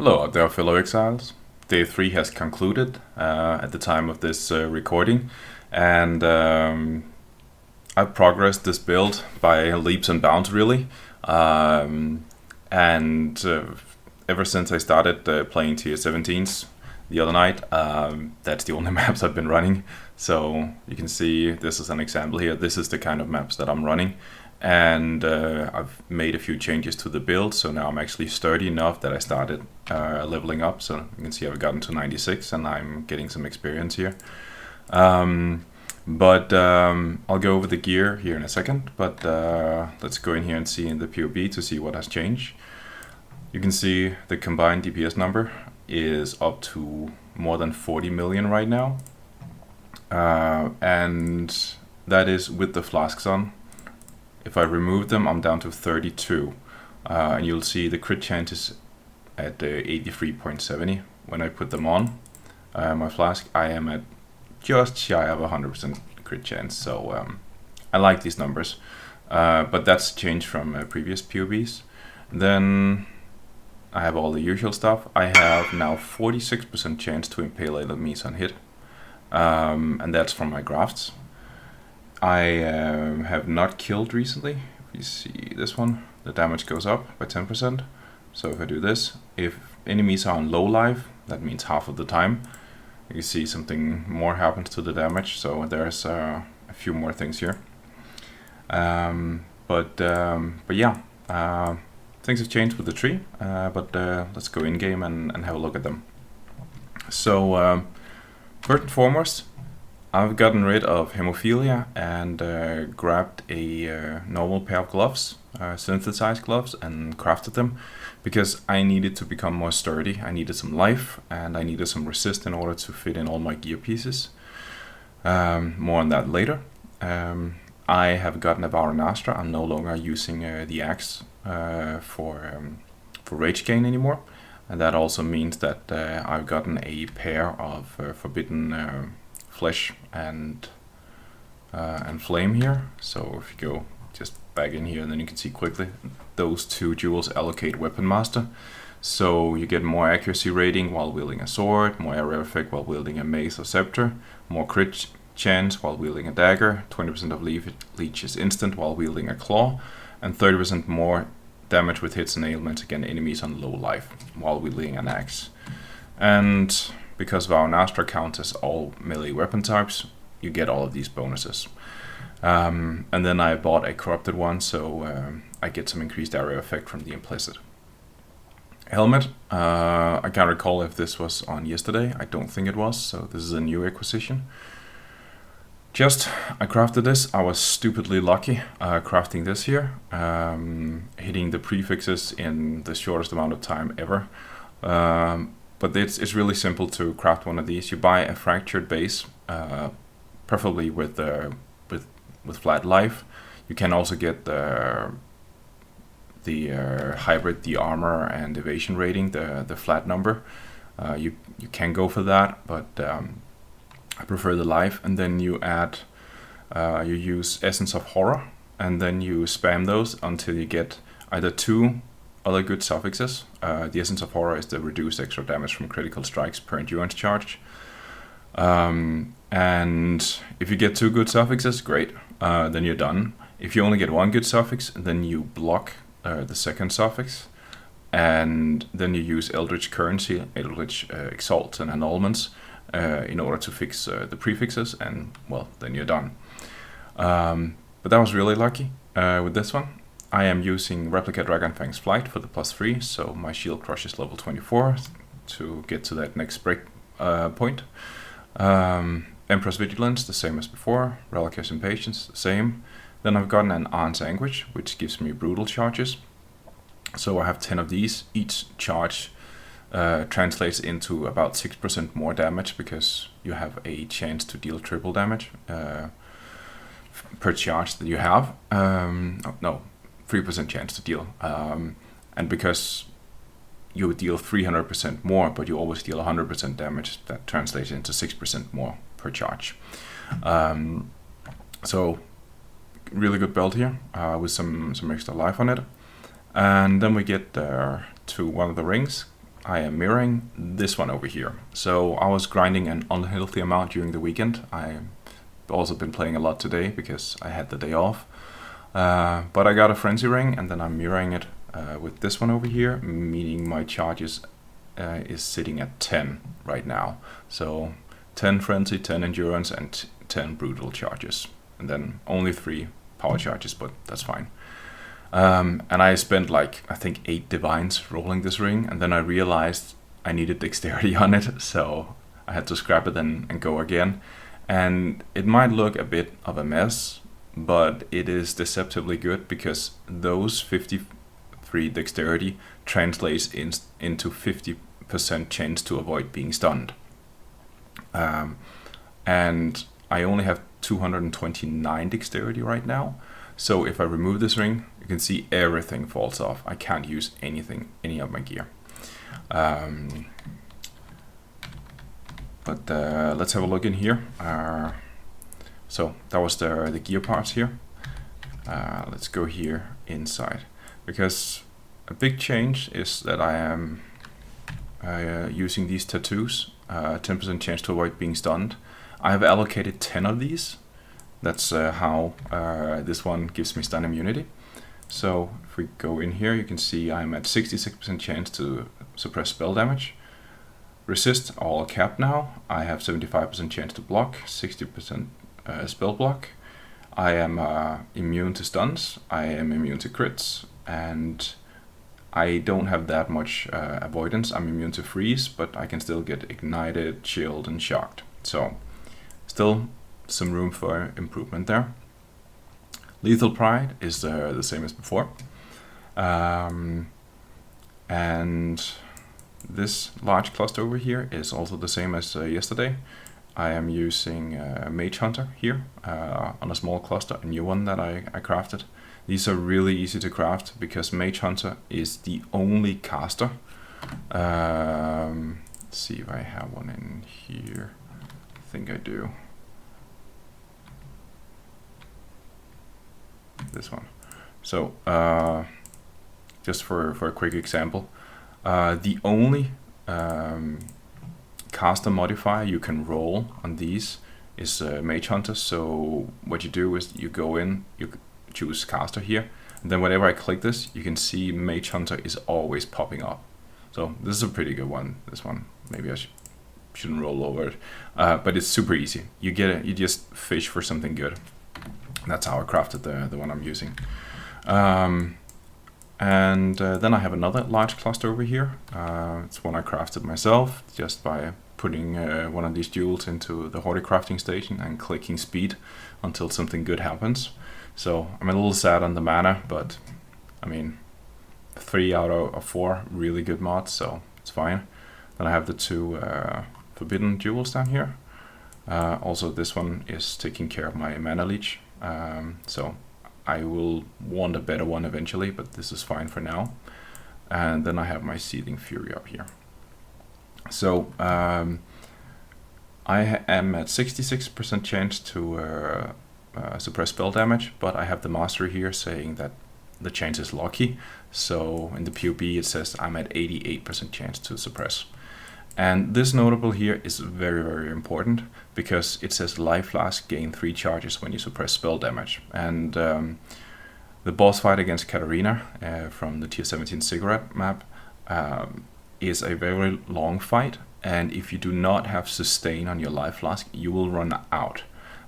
Hello out there, fellow exiles. Day 3 has concluded at the time of this recording, and I've progressed this build by leaps and bounds, really. Ever since I started playing T17s the other night, that's the only maps I've been running. So you can see this is an example here. This is the kind of maps that I'm running. And I've made a few changes to the build, so now I'm actually sturdy enough that I started leveling up. So you can see I've gotten to 96 and I'm getting some experience here. I'll go over the gear here in a second, but let's go in here and see in the PoB to see what has changed. You can see the combined DPS number is up to more than 40 million right now. And that is with the flasks on. If I remove them, I'm down to 32. And you'll see the crit chance is at 83.70 when I put them on. My flask, I am at just shy of 100% crit chance, so I like these numbers. But that's changed from previous PoBs. Then I have all the usual stuff. I have now 46% chance to impale enemies on hit. And that's from my grafts. I have not killed recently. If you see this one, the damage goes up by 10%. So if I do this, if enemies are on low life, that means half of the time. You see something more happens to the damage, so there's a few more things here. But yeah, things have changed with the tree, but let's go in game and have a look at them. So first and foremost, I've gotten rid of hemophilia and grabbed a normal pair of gloves, synthesized gloves, and crafted them because I needed to become more sturdy. I needed some life and I needed some resist in order to fit in all my gear pieces. More on that later. I have gotten a Varanastra. I'm no longer using the axe for rage gain anymore, and that also means that I've gotten a pair of forbidden flesh and flame here. So if you go just back in here, and then you can see quickly those two jewels allocate weapon master, so you get more accuracy rating while wielding a sword, more area effect while wielding a mace or scepter, more crit chance while wielding a dagger, 20% of leech is instant while wielding a claw, and 30% more damage with hits and ailments against enemies on low life while wielding an axe. And because Varanastra counts as all melee weapon types, you get all of these bonuses. And then I bought a corrupted one, so I get some increased area effect from the implicit. Helmet, I can't recall if this was on yesterday. I don't think it was, so this is a new acquisition. I crafted this. I was stupidly lucky crafting this here, hitting the prefixes in the shortest amount of time ever. But it's really simple to craft one of these. You buy a fractured base, preferably with flat life. You can also get the hybrid, the armor and evasion rating, the flat number. You can go for that, but I prefer the life. And then you add, you use Essence of Horror, and then you spam those until you get either 2 other good suffixes. The Essence of Horror is the reduced extra damage from critical strikes per endurance charge. And if you get 2 good suffixes, great, then you're done. If you only get 1 good suffix, then you block the second suffix, and then you use Eldritch Currency, Eldritch Exalt and Annulments in order to fix the prefixes, and well, then you're done. But that was really lucky with this one. I am using Replica Dragonfang's Flight for the +3, so my shield crush is level 24 to get to that next break point. Emperor's Vigilance, the same as before. Reliquary's Impatience, the same. Then I've gotten an Arn's Anguish, which gives me brutal charges. So I have 10 of these. Each charge translates into about 6% more damage because you have a chance to deal triple damage per charge that you have. No, 3% chance to deal. And because you would deal 300% more, but you always deal 100% damage, that translates into 6% more per charge. So really good belt here with some extra life on it. And then we get to one of the rings, I am mirroring this one over here. So I was grinding an unhealthy amount during the weekend. I've also been playing a lot today because I had the day off. But I got a frenzy ring, and then I'm mirroring it with this one over here, meaning my charges is sitting at 10 right now. So 10 frenzy, 10 endurance, and 10 brutal charges, and then only 3 power charges, but that's fine. And I spent like, I think 8 divines rolling this ring, and then I realized I needed dexterity on it, so I had to scrap it and go again. And it might look a bit of a mess, but it is deceptively good because those 53 dexterity translates into 50% chance to avoid being stunned. And I only have 229 dexterity right now. So if I remove this ring, you can see everything falls off. I can't use any of my gear. But let's have a look in here. So that was the gear parts here. Let's go here inside, because a big change is that I am using these tattoos, 10% chance to avoid being stunned. I have allocated 10 of these. That's how this one gives me stun immunity. So if we go in here, you can see I'm at 66% chance to suppress spell damage. Resist all capped now. I have 75% chance to block, 60% spell block. I am immune to stuns. I am immune to crits, and I don't have that much avoidance. I'm immune to freeze, but I can still get ignited, chilled, and shocked. So still some room for improvement there. Lethal Pride is the same as before. And this large cluster over here is also the same as yesterday. I am using Mage Hunter here on a small cluster, a new one that I crafted. These are really easy to craft because Mage Hunter is the only caster. Let's see if I have one in here. I think I do. This one. So just for a quick example, the only caster modifier you can roll on these is Mage Hunter. So what you do is you go in, you choose caster here, and then whenever I click this, you can see Mage Hunter is always popping up. So this is a pretty good one. This one, maybe I shouldn't roll over it, but it's super easy. You get it, you just fish for something good. That's how I crafted the one I'm using. And then I have another large cluster over here. It's one I crafted myself just by putting one of these jewels into the Horde crafting station and clicking speed until something good happens. So I'm a little sad on the mana, but I mean 3 out of 4 really good mods, so it's fine. Then I have the 2 forbidden jewels down here. Also this one is taking care of my mana leech. So I will want a better one eventually, but this is fine for now. And then I have my Seething Fury up here. So I am at 66% chance to suppress spell damage, but I have the mastery here saying that the chance is lucky. So in the PoB it says I'm at 88% chance to suppress. And this notable here is very important because it says Life Flask gain 3 charges when you suppress spell damage. And the boss fight against Katarina from the T17 Ziggurat map is a very long fight, and if you do not have sustain on your Life Flask, you will run out.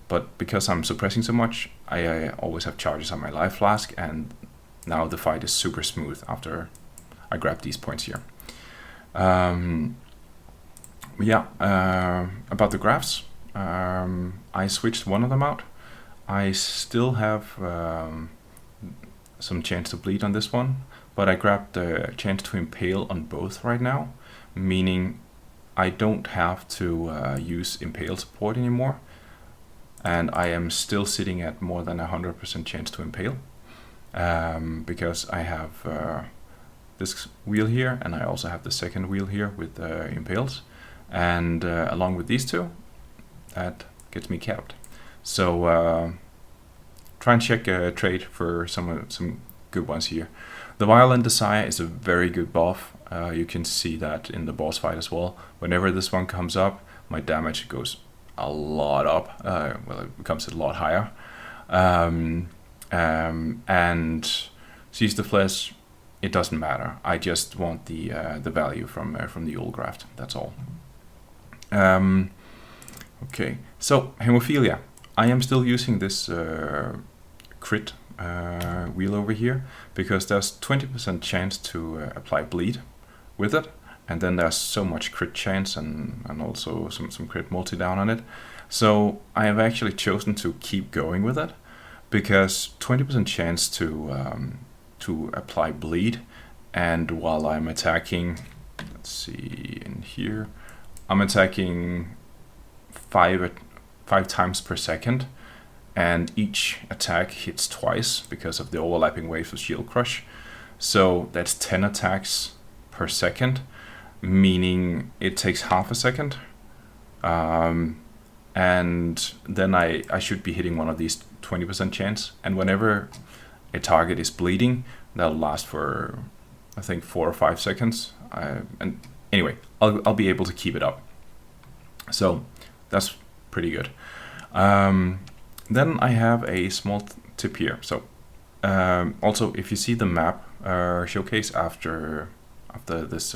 But because I'm suppressing so much, I always have charges on my Life Flask, and now the fight is super smooth after I grab these points here. About the graphs, I switched one of them out. I still have some chance to bleed on this one, but I grabbed the chance to impale on both right now, meaning I don't have to use impale support anymore, and I am still sitting at more than 100% chance to impale because I have this wheel here, and I also have the second wheel here with impales. And along with these two, that gets me capped. So try and check trade for some good ones here. The Violent Desire is a very good buff. You can see that in the boss fight as well. Whenever this one comes up, my damage goes a lot up. Well, it becomes a lot higher. And Seize the Flesh, it doesn't matter. I just want the value from the old graft. That's all. Okay, so Hemophilia. I am still using this crit wheel over here because there's 20% chance to apply bleed with it, and then there's so much crit chance and also some crit multi down on it. So I have actually chosen to keep going with it because 20% chance to apply bleed, and while I'm attacking, let's see in here, I'm attacking 5 times per second, and each attack hits twice because of the overlapping waves of Shield Crush. So that's 10 attacks per second, meaning it takes half a second. And then I should be hitting one of these 20% chance. And whenever a target is bleeding, that'll last for, I think, 4 or 5 seconds. And anyway, I'll be able to keep it up. So that's pretty good. Then I have a small tip here. So also, if you see the map showcase after this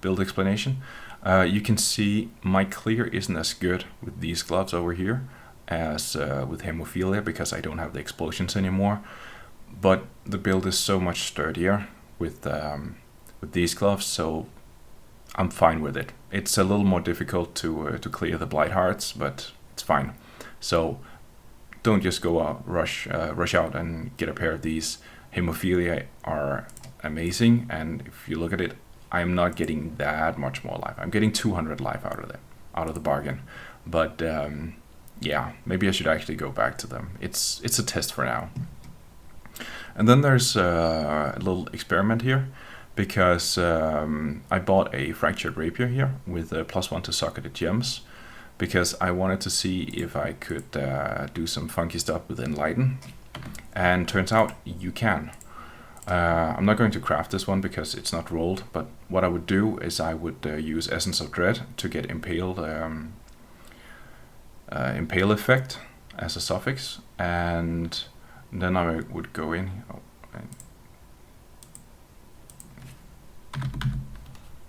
build explanation, you can see my clear isn't as good with these gloves over here as with Hemophilia because I don't have the explosions anymore. But the build is so much sturdier with these gloves, so I'm fine with it. It's a little more difficult to clear the Blight Hearts, but it's fine. So don't just go out, rush out and get a pair of these. Hemophilia are amazing, and if you look at it, I'm not getting that much more life. I'm getting 200 life out of the bargain. But yeah, maybe I should actually go back to them. It's a test for now. And then there's a little experiment here, because I bought a Fractured Rapier here with a +1 to socketed gems, because I wanted to see if I could do some funky stuff with Enlighten, and turns out you can. I'm not going to craft this one because it's not rolled, but what I would do is I would use Essence of Dread to get Impale effect as a suffix, and then I would go in.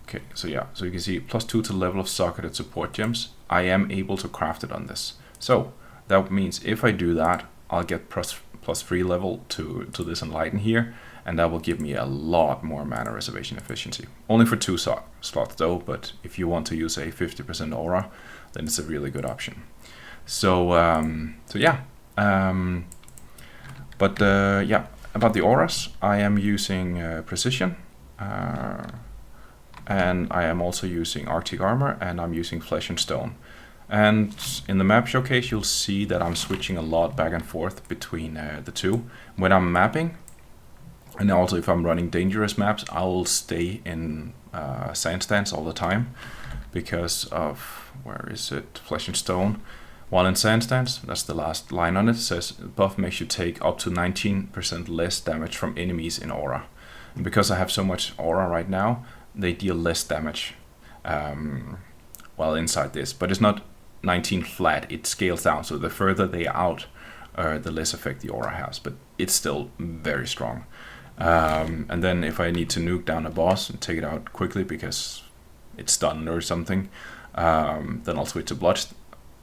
Okay, so yeah, so you can see +2 to level of socketed support gems. I am able to craft it on this. So that means if I do that, I'll get +3 level to this Enlighten here, and that will give me a lot more mana reservation efficiency. Only for 2 slots though, but if you want to use a 50% aura, then it's a really good option. So yeah. Yeah, about the auras, I am using Precision, and I am also using Arctic Armor, and I'm using Flesh and Stone. And in the map showcase, you'll see that I'm switching a lot back and forth between the two. When I'm mapping, and also if I'm running dangerous maps, I will stay in Sandstance all the time because of, where is it, Flesh and Stone. While in Sandstance, that's the last line on it, says buff makes you take up to 19% less damage from enemies in aura. And because I have so much aura right now, they deal less damage while inside this. But it's not 19 flat, it scales down, so the further they are out, the less effect the aura has, but it's still very strong. And then if I need to nuke down a boss and take it out quickly because it's stunned or something, then I'll switch to Blood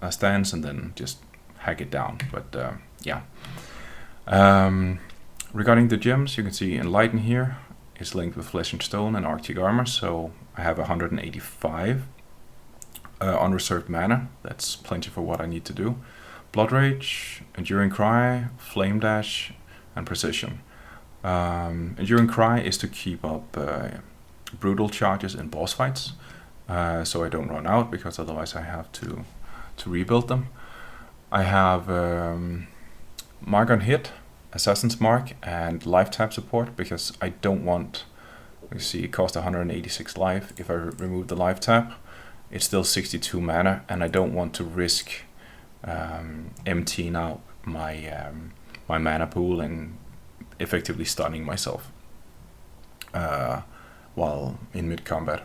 Stance and then just hack it down. But yeah. Regarding the gems, you can see Enlighten here is linked with Flesh and Stone and Arctic Armor, so I have 185 unreserved mana. That's plenty for what I need to do. Blood Rage, Enduring Cry, Flame Dash, and Precision. Enduring Cry is to keep up brutal charges in boss fights, so I don't run out, because otherwise I have to rebuild them. I have Mark on Hit, Assassin's Mark, and Life Tap support, because I don't want, you see it costs 186 life. If I remove the Life Tap, it's still 62 mana, and I don't want to risk emptying out my my mana pool and effectively stunning myself. while in mid-combat.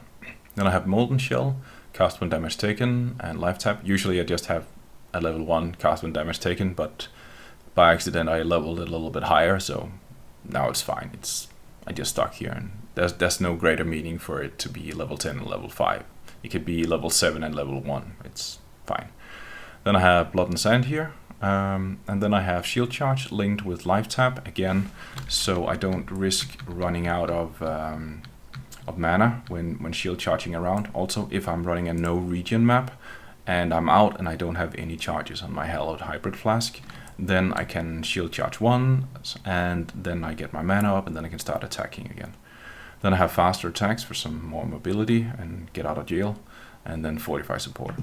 Then I have Molten Shell, cast when damage taken, and life tap. Usually I just have a level 1 cast when damage taken, but by accident I leveled it a little bit higher, so now it's fine. I just stuck here, and there's no greater meaning for it to be level 10 and level 5. It could be level 7 and level 1, it's fine. Then I have Blood and Sand here, and then I have Shield Charge linked with life tap again, so I don't risk running out of mana when shield charging around. Also, if I'm running a no region map and I'm out and I don't have any charges on my Hallowed Hybrid Flask, then I can shield charge once, and then I get my mana up, and then I can start attacking again. Then I have faster attacks for some more mobility and get out of jail, and then Fortify support.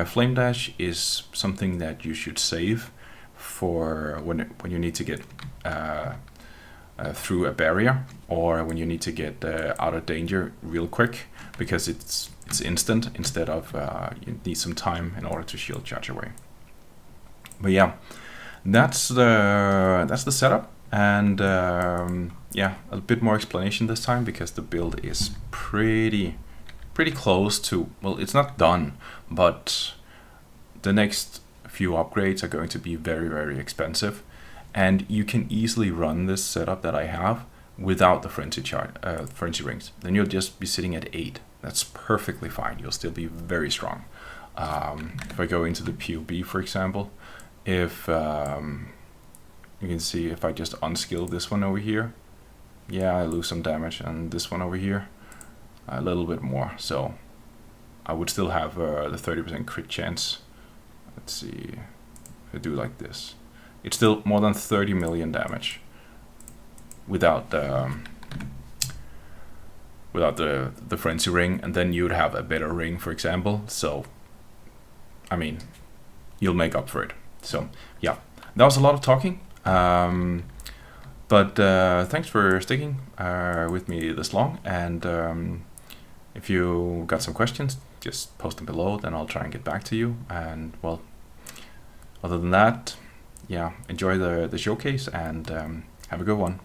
Flame Dash is something that you should save for when you need to get through a barrier, or when you need to get out of danger real quick, because it's instant instead of you need some time in order to shield charge away. But yeah, that's the setup, and yeah, a bit more explanation this time because the build is pretty close to, well, it's not done, but the next few upgrades are going to be very expensive, and you can easily run this setup that I have without the frenzy rings. Then you'll just be sitting at 8. That's perfectly fine. You'll still be very strong. If I go into the PoB, for example, if you can see if I just unskill this one over here, yeah, I lose some damage, and this one over here a little bit more, so I would still have the 30% crit chance. Let's see, if I do like this, it's still more than 30 million damage without the frenzy ring, and then you'd have a better ring, for example. So I mean, you'll make up for it. So yeah, that was a lot of talking, but thanks for sticking with me this long, and if you got some questions, just post them below, then I'll try and get back to you. And well, other than that, yeah, enjoy the showcase, and have a good one.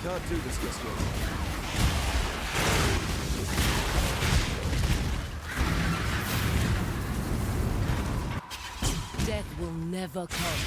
Can't do this just yet. Death will never come.